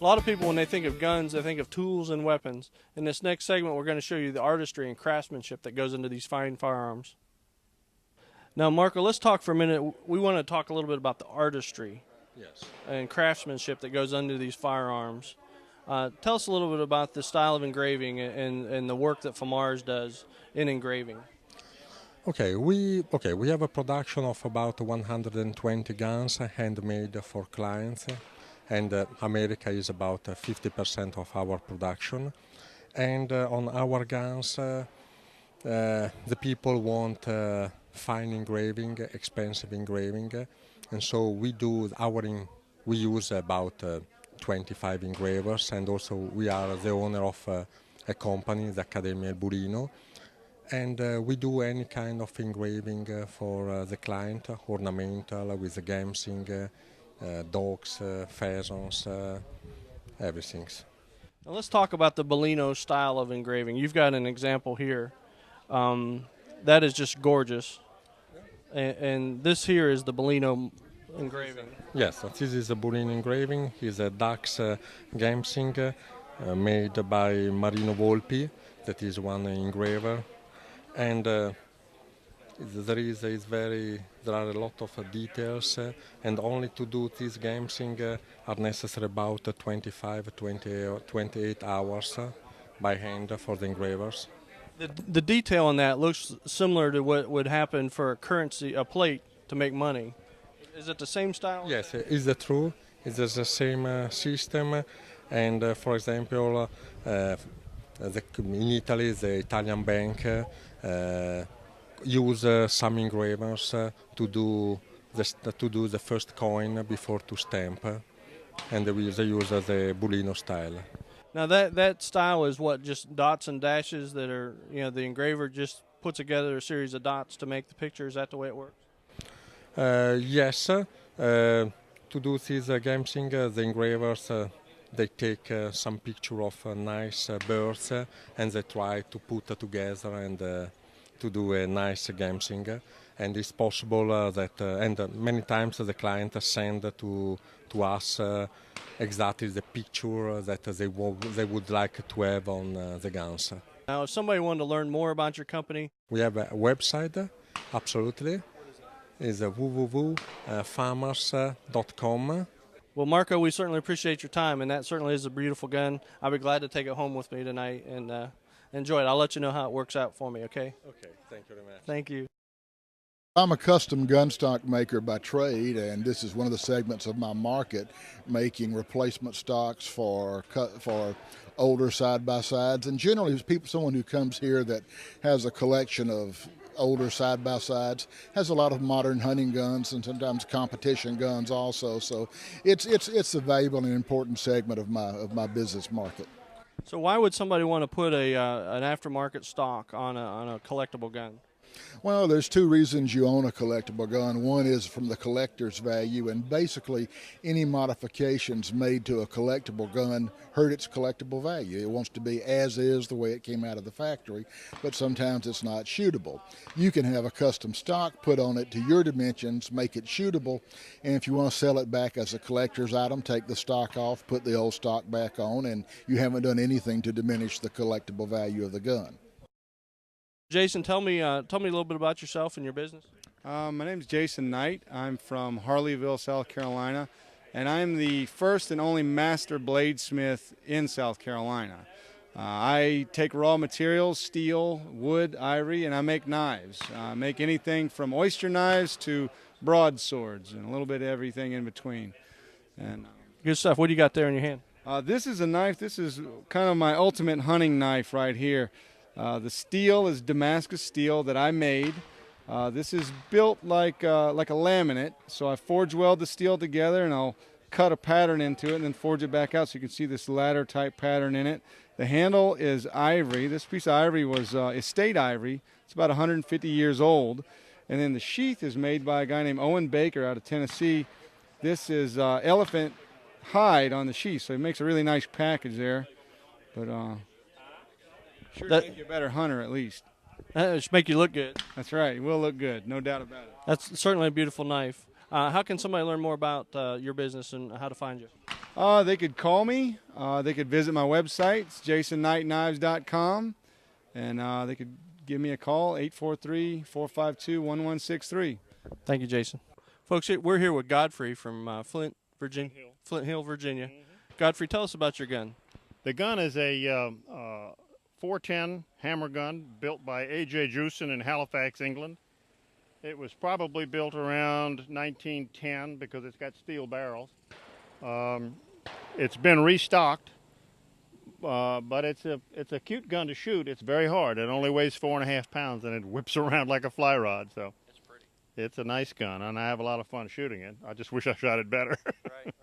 A lot of people, when they think of guns, they think of tools and weapons. In this next segment, we're going to show you the artistry and craftsmanship that goes into these fine firearms. Now, Marco, let's talk for a minute. We want to talk a little bit about the artistry and craftsmanship that goes into these firearms. Tell us a little bit about the style of engraving and the work that FAMARS does in engraving. Okay, we have a production of about 120 guns handmade for clients, and America is about 50% of our production. And on our guns, the people want fine engraving, expensive engraving, and so we use about 25 engravers, and also we are the owner of a company, the Accademia El Burino. And we do any kind of engraving for the client, ornamental, with the gamsing, dogs, pheasants, everything. Now let's talk about the Bellino style of engraving. You've got an example here. That is just gorgeous. And this here is the Bellino engraving. Yes, this is a Bellino engraving. It's a duck's gamsing made by Marino Volpi. That is one engraver. And there are a lot of details, and only to do this gamsing are necessary about 28 hours by hand for the engravers. The detail on that looks similar to what would happen for a plate to make money. Is it the same style? Yes, it's true. It's the same system, and for example, in Italy, the Italian bank use some engravers to do the first coin before to stamp, and they use the Bellino style. Now that style is what, just dots and dashes that are, the engraver just puts together a series of dots to make the picture. Is that the way it works? Yes. To do this gamsing, the engravers they take some picture of nice birds and they try to put together and to do a nice gamsing. And it's possible and many times the client send to us exactly the picture that they would like to have on the guns. Now, if somebody wanted to learn more about your company, we have a website, absolutely. It's www.famars.com. Well, Marco, we certainly appreciate your time, and that certainly is a beautiful gun. I'll be glad to take it home with me tonight and enjoy it. I'll let you know how it works out for me, okay? Okay, thank you very much. Thank you. I'm a custom gun stock maker by trade, and this is one of the segments of my market, making replacement stocks for older side-by-sides. And generally, someone who comes here that has a collection of older side-by-sides has a lot of modern hunting guns and sometimes competition guns also. So it's a valuable and important segment of my business market. So why would somebody want to put an aftermarket stock on a collectible gun? Well, there's two reasons you own a collectible gun. One is from the collector's value, and basically any modifications made to a collectible gun hurt its collectible value. It wants to be as is, the way it came out of the factory, but sometimes it's not shootable. You can have a custom stock put on it to your dimensions, make it shootable, and if you want to sell it back as a collector's item, take the stock off, put the old stock back on, and you haven't done anything to diminish the collectible value of the gun. Jason, tell me a little bit about yourself and your business. My name is Jason Knight. I'm from Harleyville, South Carolina, and I'm the first and only master bladesmith in South Carolina. I take raw materials, steel, wood, ivory, and I make knives. I make anything from oyster knives to broadswords and a little bit of everything in between. And good stuff. What do you got there in your hand? This is a knife. This is kind of my ultimate hunting knife right here. The steel is Damascus steel that I made. This is built like a laminate, so I forge weld the steel together and I'll cut a pattern into it and then forge it back out so you can see this ladder type pattern in it. The handle is ivory. This piece of ivory was estate ivory. It's about 150 years old. And then the sheath is made by a guy named Owen Baker out of Tennessee. This is elephant hide on the sheath, so it makes a really nice package there. But sure to make you a better hunter, at least. That should make you look good. That's right. It will look good, no doubt about it. That's certainly a beautiful knife. How can somebody learn more about your business and how to find you? They could call me. They could visit my website. It's jasonnightknives.com. And they could give me a call, 843-452-1163. Thank you, Jason. Folks, we're here with Godfrey from Flint, Virginia. Flint Hill, Virginia. Godfrey, tell us about your gun. The gun is a 410 hammer gun built by A.J. Jewson in Halifax, England. It was probably built around 1910 because it's got steel barrels. It's been restocked, but it's a cute gun to shoot. It's very hard. It only weighs 4.5 pounds, and it whips around like a fly rod. So it's a nice gun, and I have a lot of fun shooting it. I just wish I shot it better. Right.